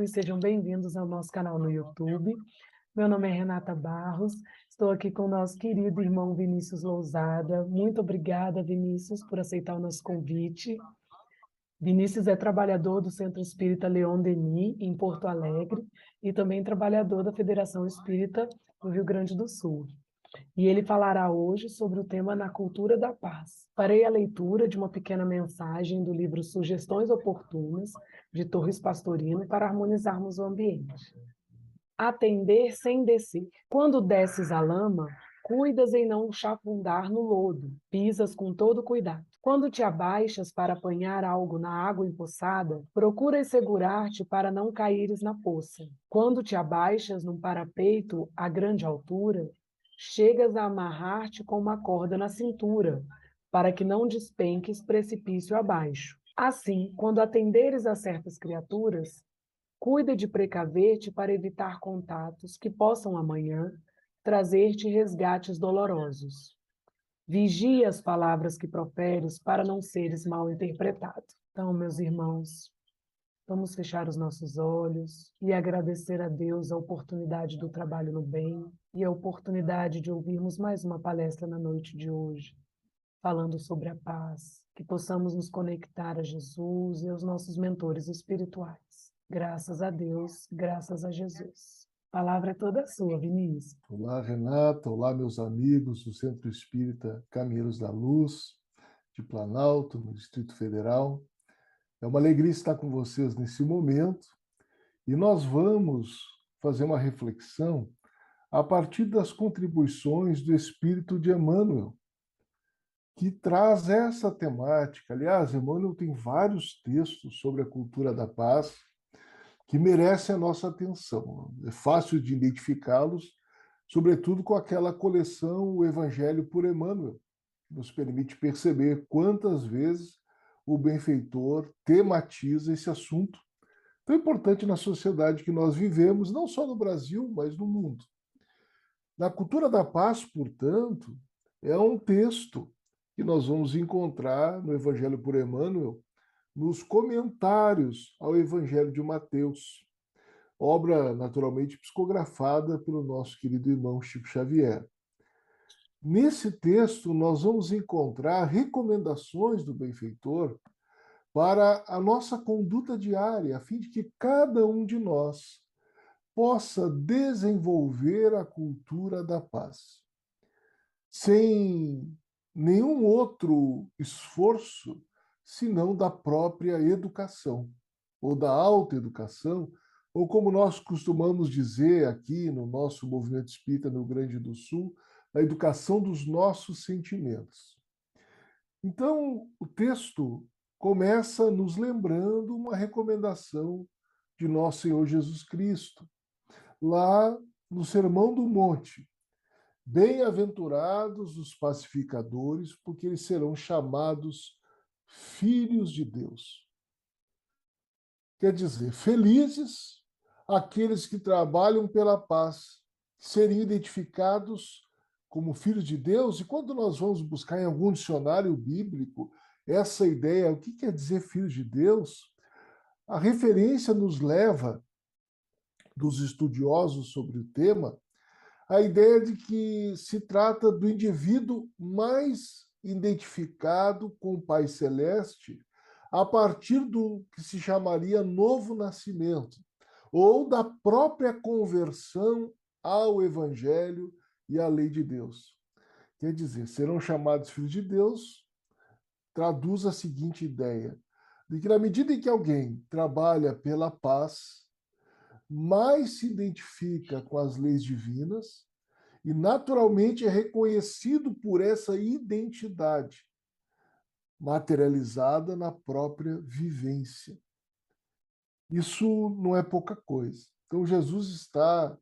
amigos, sejam bem-vindos ao nosso canal no YouTube. Meu nome é Renata Barros, estou aqui com o nosso querido irmão Vinícius Lousada. Muito obrigada, Vinícius, por aceitar o nosso convite. Vinícius é trabalhador do Centro Espírita Leon Denis, em Porto Alegre, e também trabalhador da Federação Espírita do Rio Grande do Sul. E ele falará hoje sobre o tema Na Cultura da Paz. Farei a leitura de uma pequena mensagem do livro Sugestões Oportunas, de Torres Pastorino, para harmonizarmos o ambiente. Atender sem descer. Quando desces a lama, cuidas em não chafurdar no lodo, pisas com todo cuidado. Quando te abaixas para apanhar algo na água empoçada, procuras segurar-te para não caíres na poça. Quando te abaixas num parapeito a grande altura, chegas a amarrar-te com uma corda na cintura, para que não despenques precipício abaixo. Assim, quando atenderes a certas criaturas, cuida de precaver-te para evitar contatos que possam amanhã trazer-te resgates dolorosos. Vigia as palavras que proferes para não seres mal interpretado. Então, meus irmãos, vamos fechar os nossos olhos e agradecer a Deus a oportunidade do trabalho no bem e a oportunidade de ouvirmos mais uma palestra na noite de hoje, falando sobre a paz, que possamos nos conectar a Jesus e aos nossos mentores espirituais. Graças a Deus, graças a Jesus. A palavra é toda sua, Vinícius. Olá, Renata. Olá, meus amigos do Centro Espírita Caminheiros da Luz, de Planalto, no Distrito Federal. É uma alegria estar com vocês nesse momento e nós vamos fazer uma reflexão a partir das contribuições do Espírito de Emmanuel, que traz essa temática. Aliás, Emmanuel tem vários textos sobre a cultura da paz que merecem a nossa atenção. É fácil de identificá-los, sobretudo com aquela coleção O Evangelho por Emmanuel, que nos permite perceber quantas vezes o benfeitor tematiza esse assunto tão importante na sociedade que nós vivemos, não só no Brasil, mas no mundo. Na Cultura da Paz, portanto, é um texto que nós vamos encontrar no Evangelho por Emmanuel, nos comentários ao Evangelho de Mateus, obra naturalmente psicografada pelo nosso querido irmão Chico Xavier. Nesse texto, nós vamos encontrar recomendações do benfeitor para a nossa conduta diária, a fim de que cada um de nós possa desenvolver a cultura da paz. Sem nenhum outro esforço, senão da própria educação, ou da autoeducação, ou como nós costumamos dizer aqui no nosso movimento espírita no Rio Grande do Sul, a educação dos nossos sentimentos. Então, o texto começa nos lembrando uma recomendação de nosso Senhor Jesus Cristo, lá no Sermão do Monte. Bem-aventurados os pacificadores, porque eles serão chamados filhos de Deus. Quer dizer, felizes aqueles que trabalham pela paz, seriam identificados como filhos de Deus. E quando nós vamos buscar em algum dicionário bíblico essa ideia, o que quer dizer filhos de Deus, a referência nos leva, dos estudiosos sobre o tema, a ideia de que se trata do indivíduo mais identificado com o Pai Celeste a partir do que se chamaria novo nascimento, ou da própria conversão ao Evangelho e à lei de Deus. Quer dizer, serão chamados filhos de Deus, traduz a seguinte ideia, de que na medida em que alguém trabalha pela paz, mais se identifica com as leis divinas e naturalmente é reconhecido por essa identidade materializada na própria vivência. Isso não é pouca coisa. Então Jesus está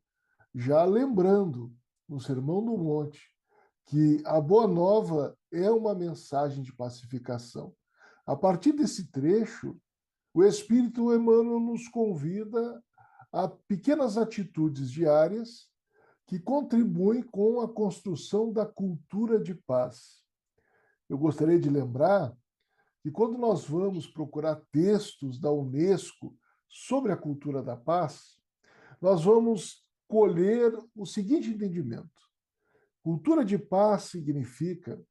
já lembrando no Sermão do Monte que a Boa Nova é uma mensagem de pacificação. A partir desse trecho, o Espírito Emmanuel nos convida a pequenas atitudes diárias que contribuem com a construção da cultura de paz. Eu gostaria de lembrar que quando nós vamos procurar textos da Unesco sobre a cultura da paz, nós vamos colher o seguinte entendimento. Cultura de paz significa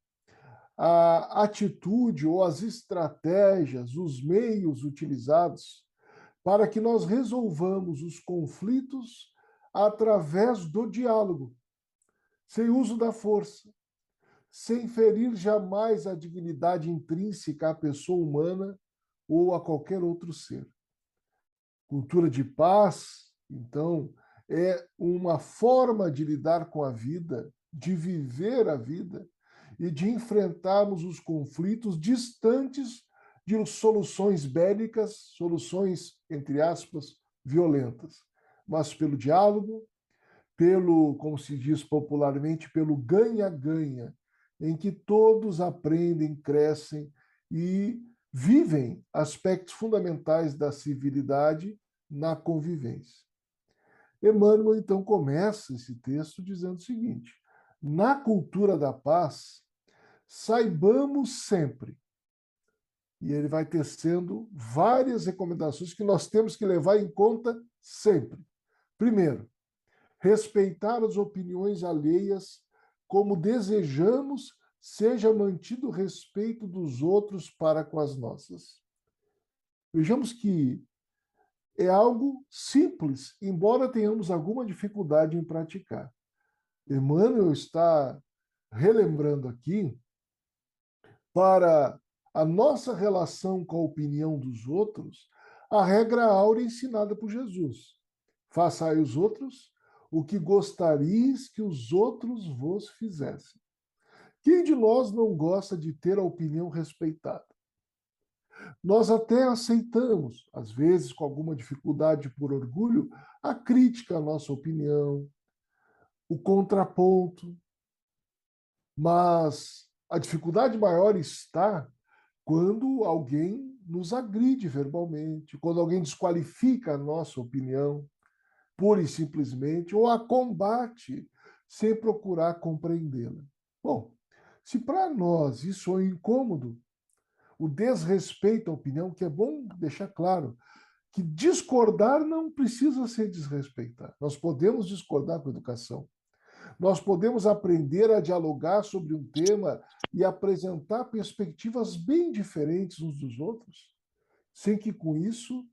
a atitude ou as estratégias, os meios utilizados para que nós resolvamos os conflitos através do diálogo, sem uso da força, sem ferir jamais a dignidade intrínseca à pessoa humana ou a qualquer outro ser. Cultura de paz, então, é uma forma de lidar com a vida, de viver a vida e de enfrentarmos os conflitos distantes de soluções bélicas, soluções, entre aspas, violentas, mas pelo diálogo, pelo, como se diz popularmente, pelo ganha-ganha, em que todos aprendem, crescem e vivem aspectos fundamentais da civilidade na convivência. Emmanuel, então, começa esse texto dizendo o seguinte: na cultura da paz, saibamos sempre, e ele vai tecendo várias recomendações que nós temos que levar em conta sempre. Primeiro, respeitar as opiniões alheias como desejamos seja mantido o respeito dos outros para com as nossas. Vejamos que é algo simples, embora tenhamos alguma dificuldade em praticar. Emmanuel está relembrando aqui para a nossa relação com a opinião dos outros a regra áurea ensinada por Jesus. Façai os outros o que gostaríeis que os outros vos fizessem. Quem de nós não gosta de ter a opinião respeitada? Nós até aceitamos, às vezes com alguma dificuldade por orgulho, a crítica à nossa opinião, o contraponto, mas a dificuldade maior está quando alguém nos agride verbalmente, quando alguém desqualifica a nossa opinião, pura e simplesmente, ou a combate sem procurar compreendê-la. Bom, se para nós isso é incômodo, o desrespeito à opinião, que é bom deixar claro, que discordar não precisa ser desrespeitar. Nós podemos discordar com educação. Nós podemos aprender a dialogar sobre um tema e apresentar perspectivas bem diferentes uns dos outros, sem que com isso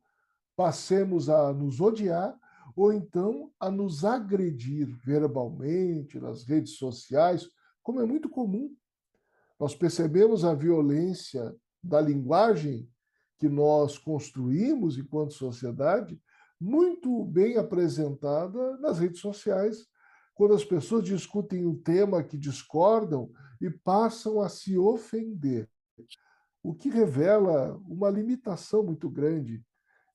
passemos a nos odiar ou então a nos agredir verbalmente nas redes sociais, como é muito comum. Nós percebemos a violência da linguagem que nós construímos enquanto sociedade, muito bem apresentada nas redes sociais, quando as pessoas discutem um tema que discordam e passam a se ofender, o que revela uma limitação muito grande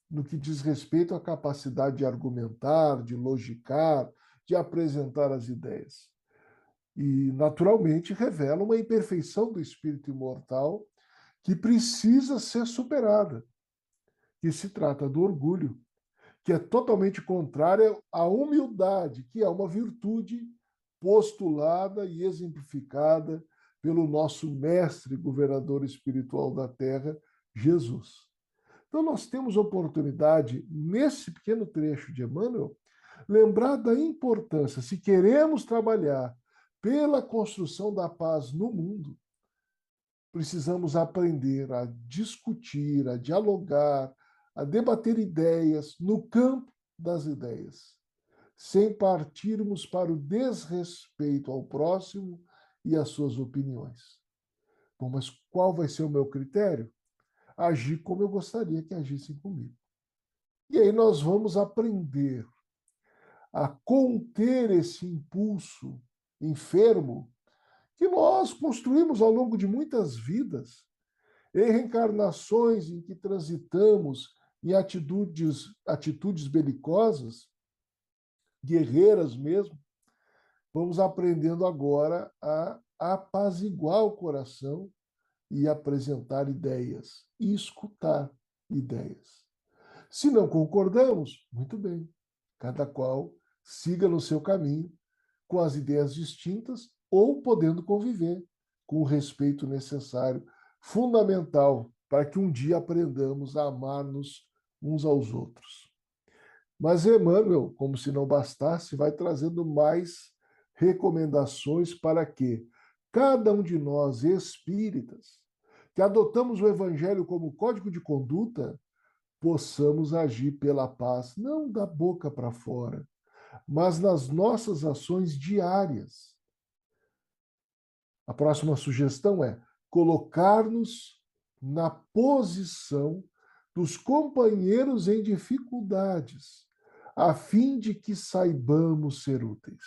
no que diz respeito à capacidade de argumentar, de logicar, de apresentar as ideias. E, naturalmente, revela uma imperfeição do espírito imortal que precisa ser superada, que se trata do orgulho, que é totalmente contrária à humildade, que é uma virtude postulada e exemplificada pelo nosso mestre governador espiritual da Terra, Jesus. Então, nós temos oportunidade, nesse pequeno trecho de Emmanuel, lembrar da importância, se queremos trabalhar pela construção da paz no mundo, precisamos aprender a discutir, a dialogar, a debater ideias no campo das ideias, sem partirmos para o desrespeito ao próximo e às suas opiniões. Bom, mas qual vai ser o meu critério? Agir como eu gostaria que agissem comigo. E aí nós vamos aprender a conter esse impulso enfermo que nós construímos ao longo de muitas vidas, em reencarnações em que transitamos em atitudes belicosas, guerreiras mesmo, vamos aprendendo agora a apaziguar o coração e apresentar ideias, e escutar ideias. Se não concordamos, muito bem, cada qual siga no seu caminho com as ideias distintas ou podendo conviver com o respeito necessário, fundamental, para que um dia aprendamos a amar-nos uns aos outros. Mas Emmanuel, como se não bastasse, vai trazendo mais recomendações para que cada um de nós, espíritas, que adotamos o Evangelho como código de conduta, possamos agir pela paz, não da boca para fora, mas nas nossas ações diárias. A próxima sugestão é colocar-nos na posição dos companheiros em dificuldades, a fim de que saibamos ser úteis.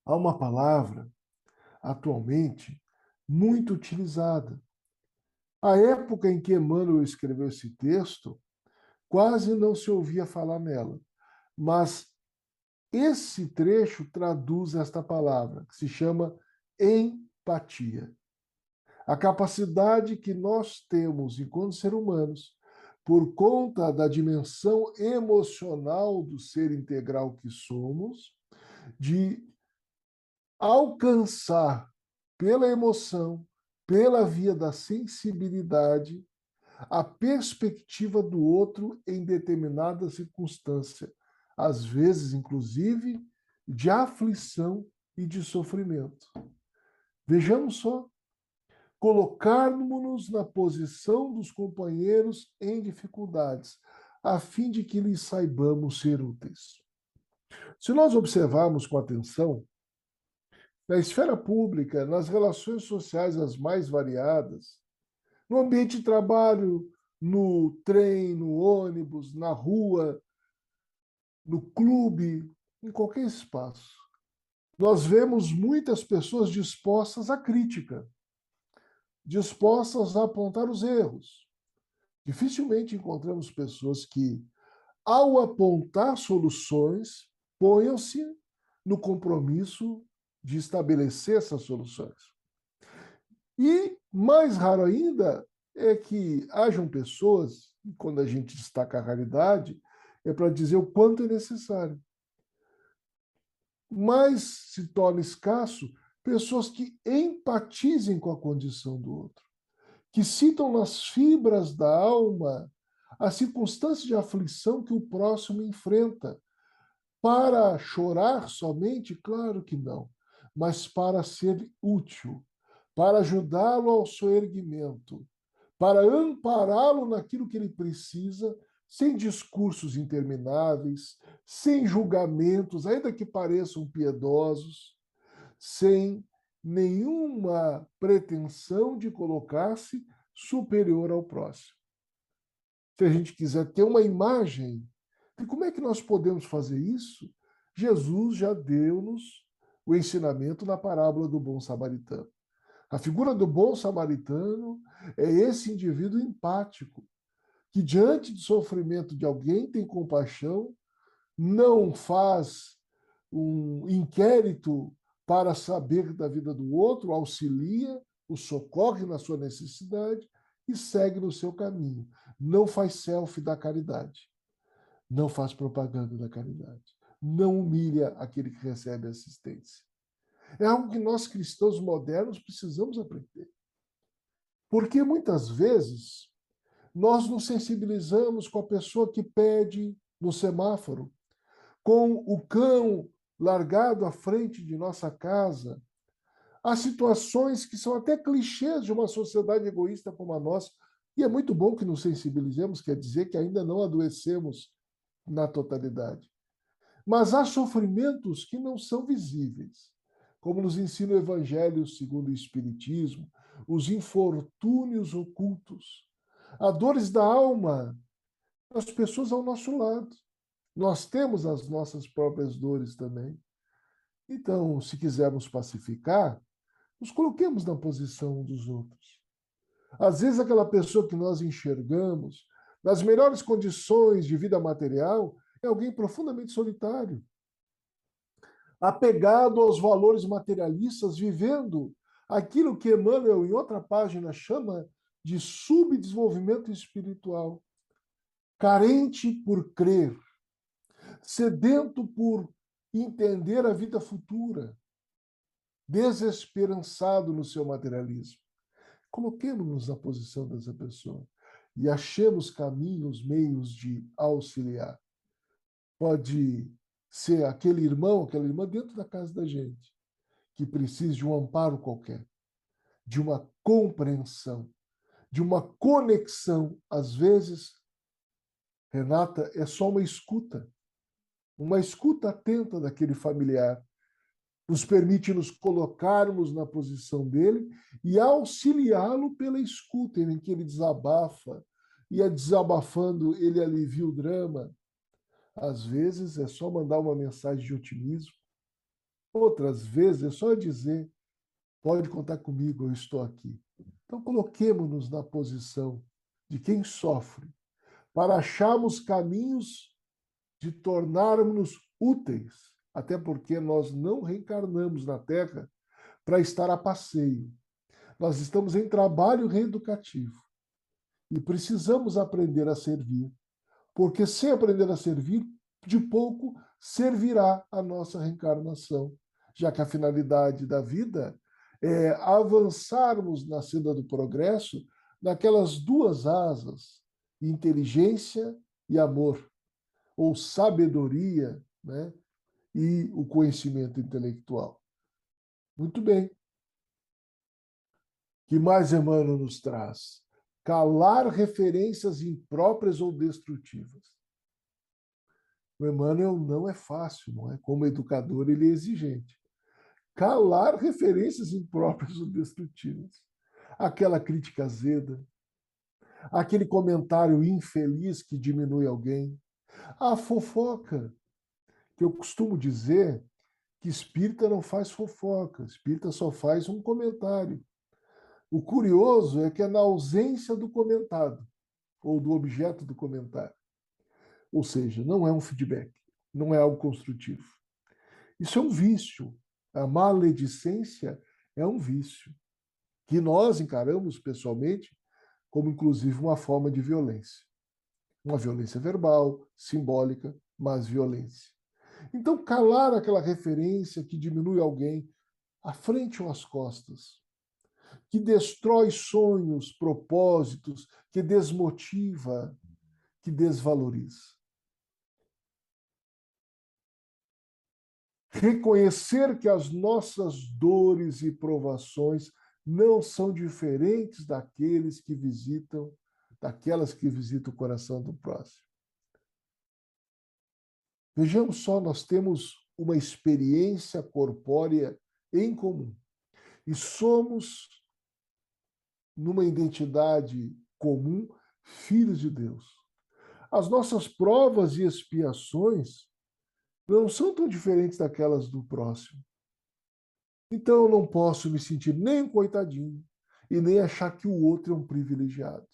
Há uma palavra, atualmente, muito utilizada. A época em que Emmanuel escreveu esse texto, quase não se ouvia falar nela, mas esse trecho traduz esta palavra, que se chama empatia. A capacidade que nós temos, enquanto seres humanos, por conta da dimensão emocional do ser integral que somos, de alcançar pela emoção, pela via da sensibilidade, a perspectiva do outro em determinada circunstância, às vezes, inclusive, de aflição e de sofrimento. Vejamos só, colocarmos-nos na posição dos companheiros em dificuldades, a fim de que lhes saibamos ser úteis. Se nós observarmos com atenção, na esfera pública, nas relações sociais as mais variadas, no ambiente de trabalho, no trem, no ônibus, na rua, no clube, em qualquer espaço, nós vemos muitas pessoas dispostas à crítica, dispostas a apontar os erros. Dificilmente encontramos pessoas que, ao apontar soluções, ponham-se no compromisso de estabelecer essas soluções. E, mais raro ainda, é que hajam pessoas, e quando a gente destaca a raridade, é para dizer o quanto é necessário. Mas se torna escasso pessoas que empatizem com a condição do outro, que sintam nas fibras da alma a circunstância de aflição que o próximo enfrenta. Para chorar somente? Claro que não, mas para ser útil, para ajudá-lo ao seu erguimento, para ampará-lo naquilo que ele precisa, sem discursos intermináveis, sem julgamentos, ainda que pareçam piedosos, sem nenhuma pretensão de colocar-se superior ao próximo. Se a gente quiser ter uma imagem de como é que nós podemos fazer isso, Jesus já deu-nos o ensinamento na parábola do bom samaritano. A figura do bom samaritano é esse indivíduo empático, que diante do sofrimento de alguém tem compaixão, não faz um inquérito para saber da vida do outro, auxilia, o socorre na sua necessidade e segue no seu caminho. Não faz selfie da caridade, não faz propaganda da caridade, não humilha aquele que recebe assistência. É algo que nós cristãos modernos precisamos aprender. Porque muitas vezes nós nos sensibilizamos com a pessoa que pede no semáforo, com o cão largado à frente de nossa casa. Há situações que são até clichês de uma sociedade egoísta como a nossa, e é muito bom que nos sensibilizemos, quer dizer que ainda não adoecemos na totalidade. Mas há sofrimentos que não são visíveis, como nos ensina o Evangelho segundo o Espiritismo, os infortúnios ocultos, há dores da alma das pessoas ao nosso lado. Nós temos as nossas próprias dores também. Então, se quisermos pacificar, nos coloquemos na posição dos outros. Às vezes, aquela pessoa que nós enxergamos nas melhores condições de vida material é alguém profundamente solitário, apegado aos valores materialistas, vivendo aquilo que Emmanuel, em outra página, chama de subdesenvolvimento espiritual, carente por crer, sedento por entender a vida futura, desesperançado no seu materialismo. Coloquemos-nos na posição dessa pessoa. e achemos caminhos, meios de auxiliar. Pode ser aquele irmão, aquela irmã dentro da casa da gente, que precisa de um amparo qualquer, de uma compreensão, de uma conexão. Às vezes, Renata, é só uma escuta atenta daquele familiar. Nos permite nos colocarmos na posição dele e auxiliá-lo pela escuta, em que ele desabafa, e desabafando ele alivia o drama. Às vezes é só mandar uma mensagem de otimismo, outras vezes é só dizer: pode contar comigo, eu estou aqui. Então coloquemo-nos na posição de quem sofre, para acharmos caminhos de tornarmos-nos úteis, até porque nós não reencarnamos na Terra para estar a passeio. Nós estamos em trabalho reeducativo e precisamos aprender a servir, porque sem aprender a servir, de pouco servirá a nossa reencarnação, já que a finalidade da vida é avançarmos na senda do progresso naquelas duas asas, inteligência e amor, ou sabedoria, né? E o conhecimento intelectual. Muito bem. Que mais Emmanuel nos traz? Calar referências impróprias ou destrutivas. O Emmanuel não é fácil, não é? Como educador, ele é exigente. Calar referências impróprias ou destrutivas. Aquela crítica azeda, aquele comentário infeliz que diminui alguém, a fofoca, que eu costumo dizer que espírita não faz fofoca, espírita só faz um comentário. O curioso é que é na ausência do comentado, ou do objeto do comentário. Ou seja, não é um feedback, não é algo construtivo. Isso é um vício. A maledicência é um vício, que nós encaramos pessoalmente como, inclusive, uma forma de violência. Uma violência verbal, simbólica, mas violência. Então, calar aquela referência que diminui alguém à frente ou às costas, que destrói sonhos, propósitos, que desmotiva, que desvaloriza. Reconhecer que as nossas dores e provações não são diferentes daqueles que visitam, daquelas que visitam o coração do próximo. Vejamos só, nós temos uma experiência corpórea em comum e somos, numa identidade comum, filhos de Deus. As nossas provas e expiações não são tão diferentes daquelas do próximo. Então eu não posso me sentir nem um coitadinho e nem achar que o outro é um privilegiado.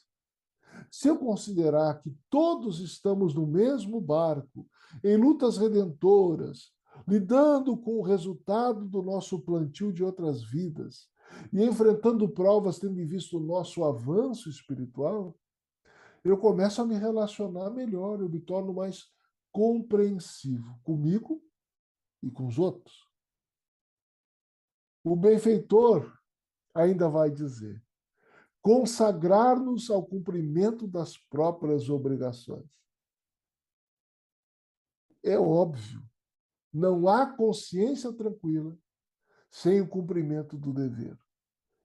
Se eu considerar que todos estamos no mesmo barco, em lutas redentoras, lidando com o resultado do nosso plantio de outras vidas e enfrentando provas tendo em vista o nosso avanço espiritual, eu começo a me relacionar melhor, eu me torno mais compreensivo comigo e com os outros. O benfeitor ainda vai dizer: consagrar-nos ao cumprimento das próprias obrigações. É óbvio, não há consciência tranquila sem o cumprimento do dever.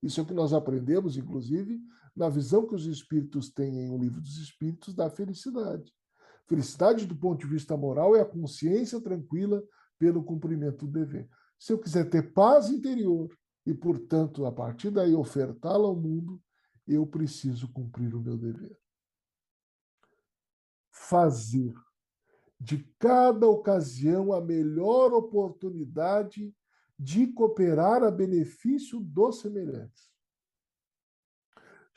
Isso é o que nós aprendemos, inclusive, na visão que os espíritos têm em O Livro dos Espíritos da felicidade. Felicidade, do ponto de vista moral, é a consciência tranquila pelo cumprimento do dever. Se eu quiser ter paz interior e, portanto, a partir daí ofertá-la ao mundo, eu preciso cumprir o meu dever. Fazer de cada ocasião a melhor oportunidade de cooperar a benefício dos semelhantes.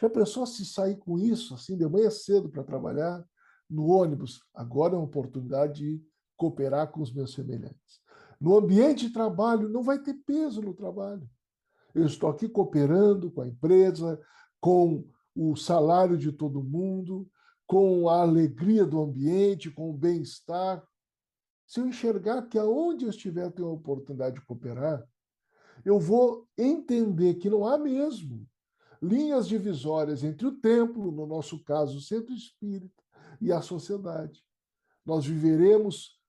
Já pensou se sair com isso, assim, de manhã cedo para trabalhar, no ônibus? Agora é uma oportunidade de cooperar com os meus semelhantes. No ambiente de trabalho, não vai ter peso no trabalho. Eu estou aqui cooperando com a empresa, com o salário de todo mundo, com a alegria do ambiente, com o bem-estar. Se eu enxergar que aonde eu estiver eu tenho a oportunidade de cooperar, eu vou entender que não há mesmo linhas divisórias entre o templo, no nosso caso, o centro espírita, e a sociedade. Nós viveremos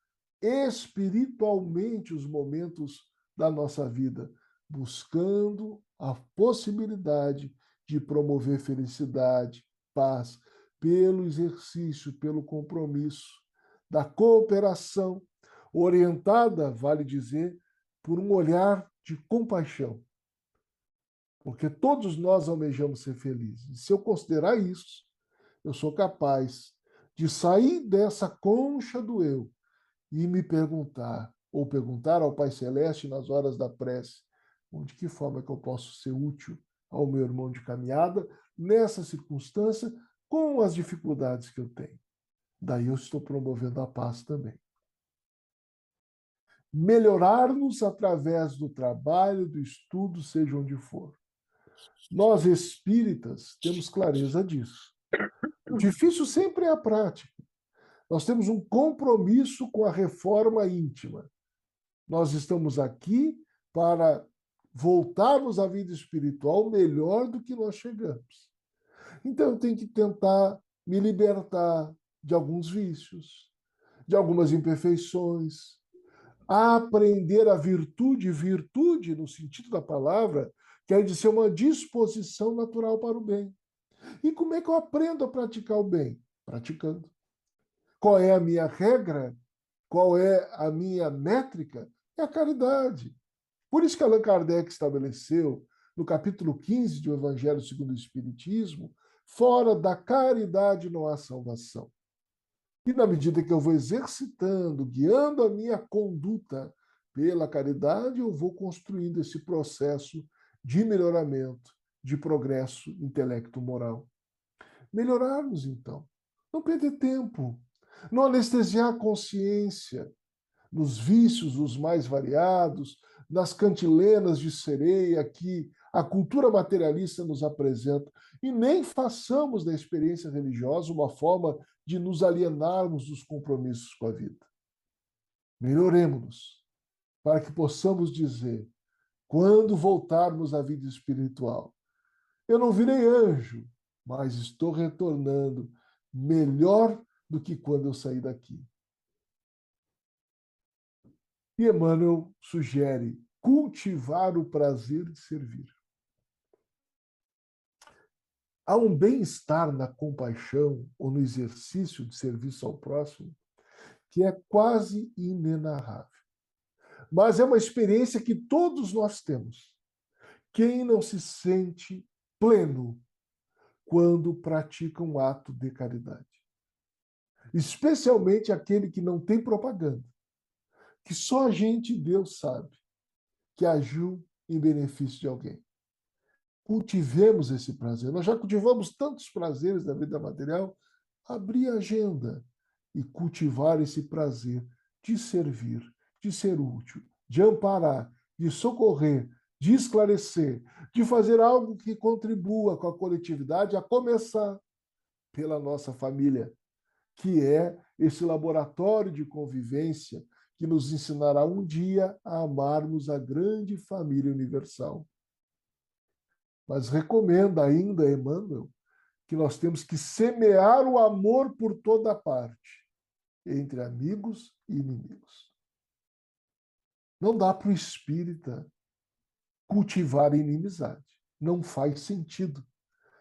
espiritualmente os momentos da nossa vida, buscando a possibilidade de promover felicidade, paz, pelo exercício, pelo compromisso, da cooperação, orientada, vale dizer, por um olhar de compaixão. Porque todos nós almejamos ser felizes. E se eu considerar isso, eu sou capaz de sair dessa concha do eu e me perguntar, ou perguntar ao Pai Celeste nas horas da prece, de que forma que eu posso ser útil ao meu irmão de caminhada nessa circunstância, com as dificuldades que eu tenho. Daí eu estou promovendo a paz também. Melhorar-nos através do trabalho, do estudo, seja onde for. Nós espíritas temos clareza disso. O difícil sempre é a prática. Nós temos um compromisso com a reforma íntima. Nós estamos aqui para voltarmos à vida espiritual melhor do que nós chegamos. Então, eu tenho que tentar me libertar de alguns vícios, de algumas imperfeições, aprender a virtude, virtude, no sentido da palavra, quer dizer uma disposição natural para o bem. E como é que eu aprendo a praticar o bem? Praticando. Qual é a minha regra? Qual é a minha métrica? É a caridade. Por isso que Allan Kardec estabeleceu, no capítulo 15 do Evangelho segundo o Espiritismo, fora da caridade não há salvação. E na medida que eu vou exercitando, guiando a minha conduta pela caridade, eu vou construindo esse processo de melhoramento, de progresso intelecto-moral. Melhorarmos, então. Não perder tempo. Não anestesiar a consciência nos vícios os mais variados, nas cantilenas de sereia que a cultura materialista nos apresenta. E nem façamos da experiência religiosa uma forma de nos alienarmos dos compromissos com a vida. Melhoremos-nos para que possamos dizer, quando voltarmos à vida espiritual, eu não virei anjo, mas estou retornando melhor do que quando eu saí daqui. E Emmanuel sugere cultivar o prazer de servir. Há um bem-estar na compaixão ou no exercício de serviço ao próximo que é quase inenarrável. Mas é uma experiência que todos nós temos. Quem não se sente pleno quando pratica um ato de caridade? Especialmente aquele que não tem propaganda, que só a gente, Deus, sabe que agiu em benefício de alguém. Cultivemos esse prazer. Nós já cultivamos tantos prazeres da vida material. Abrir a agenda e cultivar esse prazer de servir, de ser útil, de amparar, de socorrer, de esclarecer, de fazer algo que contribua com a coletividade, a começar pela nossa família, que é esse laboratório de convivência que nos ensinará um dia a amarmos a grande família universal. Mas recomenda ainda, Emmanuel, que nós temos que semear o amor por toda parte, entre amigos e inimigos. Não dá para o espírita cultivar inimizade. Não faz sentido.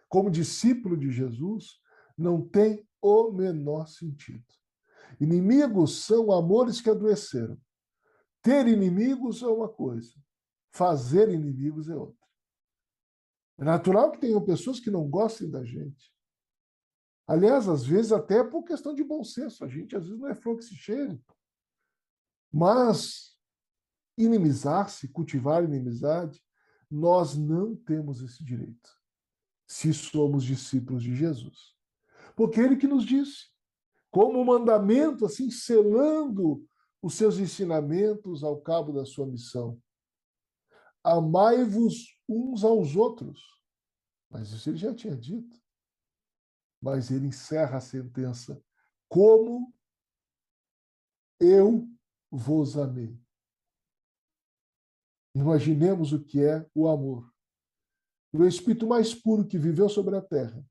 Como discípulo de Jesus, não tem o menor sentido. Inimigos são amores que adoeceram. Ter inimigos é uma coisa, fazer inimigos é outra. É natural que tenham pessoas que não gostem da gente. Aliás, às vezes até por questão de bom senso. A gente às vezes não é flor que se cheire. Mas inimizar-se, cultivar inimizade, nós não temos esse direito, se somos discípulos de Jesus. Porque ele que nos disse, como um mandamento, assim, selando os seus ensinamentos ao cabo da sua missão. Amai-vos uns aos outros. Mas isso ele já tinha dito. Mas ele encerra a sentença. Como eu vos amei. Imaginemos o que é o amor. o espírito mais puro que viveu sobre a terra,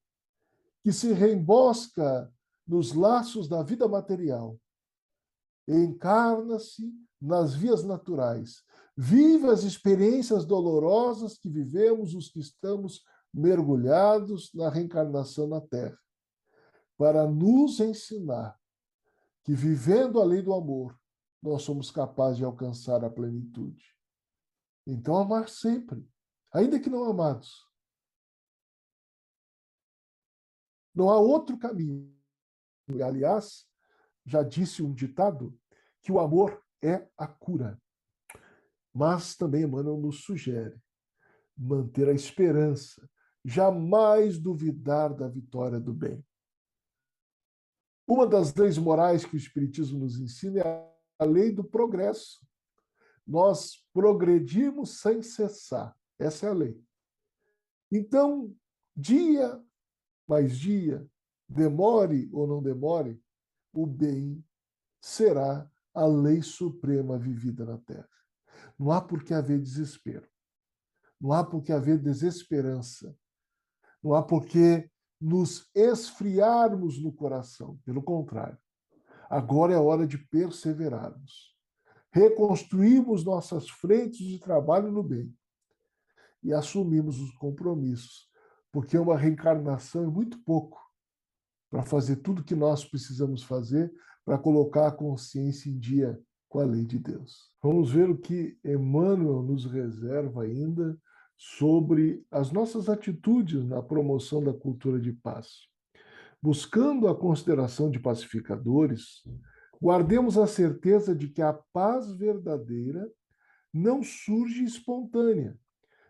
que se reembosca nos laços da vida material, encarna-se nas vias naturais, vive as experiências dolorosas que vivemos os que estamos mergulhados na reencarnação na Terra, para nos ensinar que, vivendo a lei do amor, nós somos capazes de alcançar a plenitude. Então, amar sempre, ainda que não amados. Não há outro caminho. Aliás, já disse um ditado que o amor é a cura. Mas também Emmanuel nos sugere manter a esperança, jamais duvidar da vitória do bem. Uma das leis morais que o Espiritismo nos ensina é a lei do progresso. Nós progredimos sem cessar. Essa é a lei. Então, dia mais dia, demore ou não demore, o bem será a lei suprema vivida na Terra. Não há por que haver desespero. Não há por que haver desesperança. Não há por que nos esfriarmos no coração. Pelo contrário, agora é hora de perseverarmos. Reconstruirmos nossas frentes de trabalho no bem e assumimos os compromissos, porque uma reencarnação é muito pouco para fazer tudo o que nós precisamos fazer para colocar a consciência em dia com a lei de Deus. Vamos ver o que Emmanuel nos reserva ainda sobre as nossas atitudes na promoção da cultura de paz. Buscando a consideração de pacificadores, guardemos a certeza de que a paz verdadeira não surge espontânea,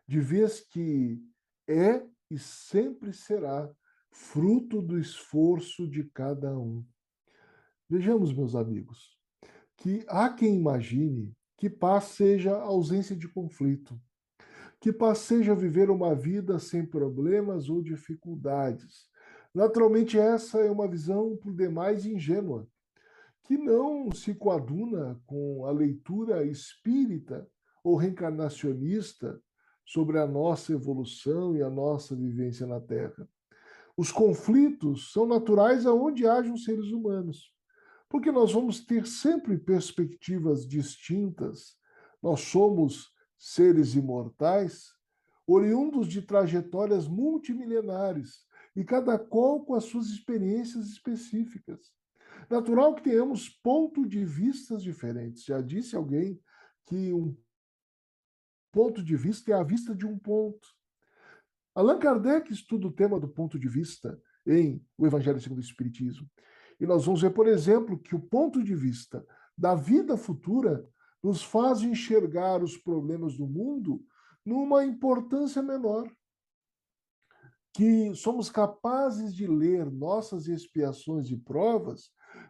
de vez que é e sempre será fruto do esforço de cada um. Vejamos, meus amigos, que há quem imagine que paz seja ausência de conflito, que paz seja viver uma vida sem problemas ou dificuldades. Naturalmente, essa é uma visão por demais ingênua, que não se coaduna com a leitura espírita ou reencarnacionista sobre a nossa evolução e a nossa vivência na Terra. Os conflitos são naturais aonde hajam seres humanos, porque nós vamos ter sempre perspectivas distintas. Nós somos seres imortais, oriundos de trajetórias multimilenares, e cada qual com as suas experiências específicas. Natural que tenhamos pontos de vistas diferentes. Já disse alguém que um ponto de vista é a vista de um ponto. Allan Kardec estuda o tema do ponto de vista em O Evangelho segundo o Espiritismo. E nós vamos ver, por exemplo, que o ponto de vista da vida futura nos faz enxergar os problemas do mundo numa importância menor. Que somos capazes de ler nossas expiações e provas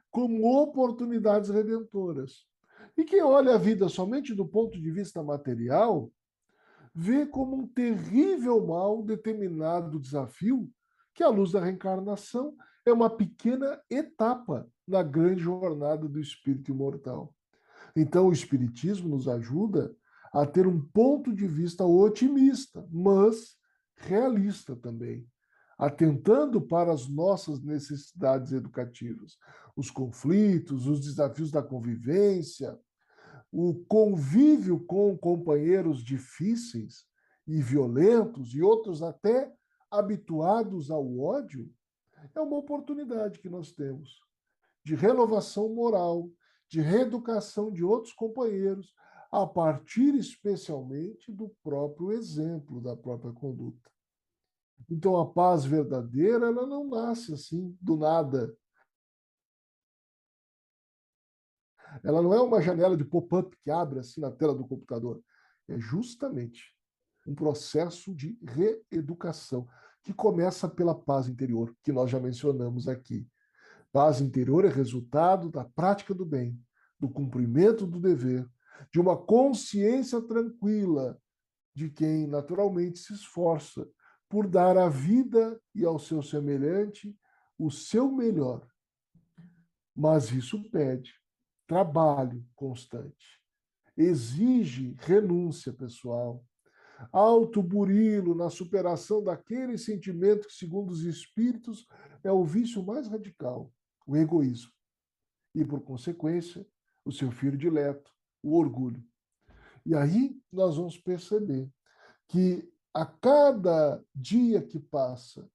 como oportunidades redentoras. E quem olha a vida somente do ponto de vista material, vê como um terrível mal determinado desafio, que, à luz da reencarnação, é uma pequena etapa na grande jornada do espírito imortal. Então, o Espiritismo nos ajuda a ter um ponto de vista otimista, mas realista também, atentando para as nossas necessidades educativas, os conflitos, os desafios da convivência, o convívio com companheiros difíceis e violentos e outros até habituados ao ódio, é uma oportunidade que nós temos de renovação moral, de reeducação de outros companheiros, a partir especialmente do próprio exemplo, da própria conduta. Então, a paz verdadeira, ela não nasce assim, do nada. Ela não é uma janela de pop-up que abre assim na tela do computador. É justamente um processo de reeducação que começa pela paz interior, que nós já mencionamos aqui. Paz interior é resultado da prática do bem, do cumprimento do dever, de uma consciência tranquila de quem naturalmente se esforça por dar à vida e ao seu semelhante o seu melhor. Mas isso pede trabalho constante, exige renúncia pessoal, alto burilo na superação daquele sentimento que, segundo os espíritos, é o vício mais radical, o egoísmo. E, por consequência, o seu filho dileto, o orgulho. E aí nós vamos perceber que a cada dia que passa,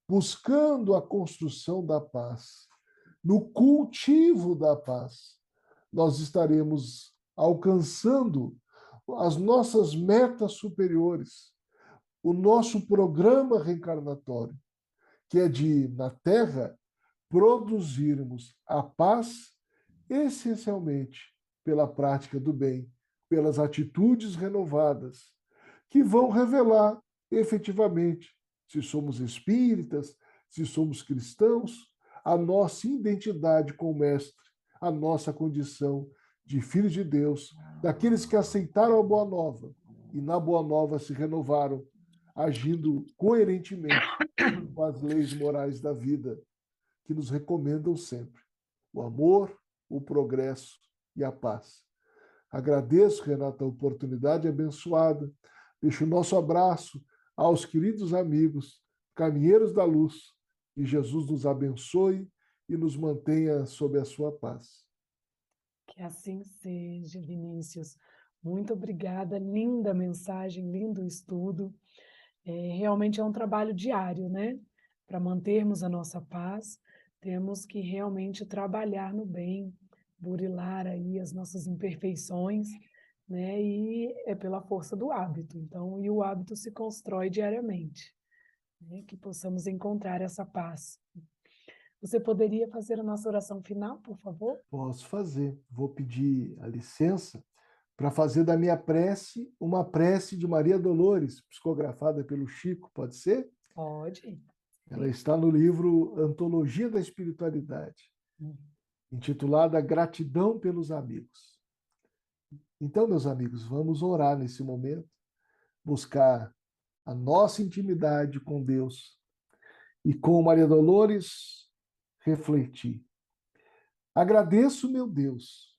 buscando a construção da paz, no cultivo da paz, nós estaremos alcançando as nossas metas superiores, o nosso programa reencarnatório, que é de, na Terra, produzirmos a paz essencialmente pela prática do bem, pelas atitudes renovadas, que vão revelar efetivamente se somos espíritas, se somos cristãos, a nossa identidade com o Mestre, a nossa condição de filhos de Deus, daqueles que aceitaram a Boa Nova e na Boa Nova se renovaram, agindo coerentemente com as leis morais da vida, que nos recomendam sempre o amor, o progresso e a paz. Agradeço, Renata, a oportunidade abençoada. Deixo o nosso abraço aos queridos amigos, caminheiros da luz. Que Jesus nos abençoe e nos mantenha sob a sua paz. Que assim seja, Vinícius. Muito obrigada, linda mensagem, lindo estudo. Realmente é um trabalho diário, né? Para mantermos a nossa paz, temos que realmente trabalhar no bem, burilar aí as nossas imperfeições, né? E é pela força do hábito. Então, e o hábito se constrói diariamente, né? Que possamos encontrar essa paz. Você poderia fazer a nossa oração final, por favor? Posso fazer. Vou pedir a licença para fazer da minha prece uma prece de Maria Dolores, psicografada pelo Chico, pode ser? Pode. Ela está no livro Antologia da Espiritualidade, intitulada Gratidão pelos Amigos. Então, meus amigos, vamos orar nesse momento, buscar a nossa intimidade com Deus e com Maria Dolores refletir. Agradeço, meu Deus,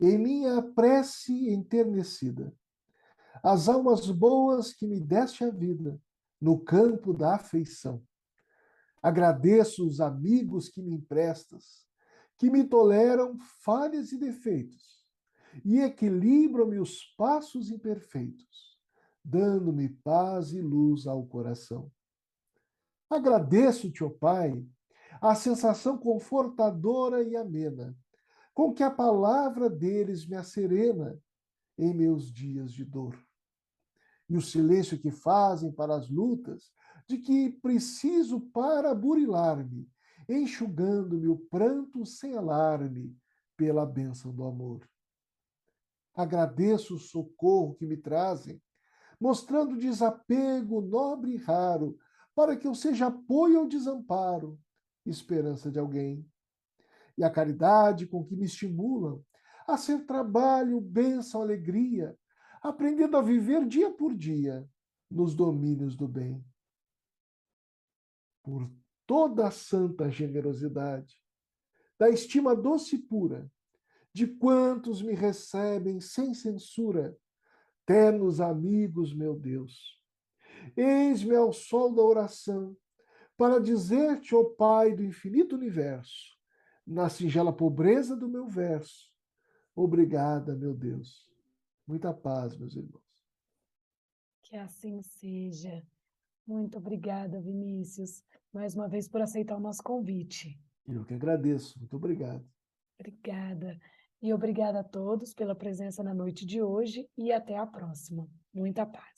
em minha prece enternecida, as almas boas que me deste a vida no campo da afeição. Agradeço os amigos que me emprestas, que me toleram falhas e defeitos, e equilibram-me os passos imperfeitos, dando-me paz e luz ao coração. Agradeço-te, ó Pai, a sensação confortadora e amena, com que a palavra deles me acerena em meus dias de dor. E o silêncio que fazem para as lutas, de que preciso para burilar-me, enxugando-me o pranto sem alarme, pela bênção do amor. Agradeço o socorro que me trazem, mostrando desapego nobre e raro, para que eu seja apoio ao desamparo, esperança de alguém. E a caridade com que me estimulam a ser trabalho, bênção, alegria, aprendendo a viver dia por dia nos domínios do bem. Por toda a santa generosidade, da estima doce e pura, de quantos me recebem sem censura, ternos amigos, meu Deus. Eis-me ao sol da oração, para dizer-te, ó Pai do infinito universo, na singela pobreza do meu verso, obrigada, meu Deus. Muita paz, meus irmãos. Que assim seja. Muito obrigada, Vinícius, mais uma vez por aceitar o nosso convite. Eu que agradeço. Muito obrigado. Obrigada. E obrigada a todos pela presença na noite de hoje e até a próxima. Muita paz.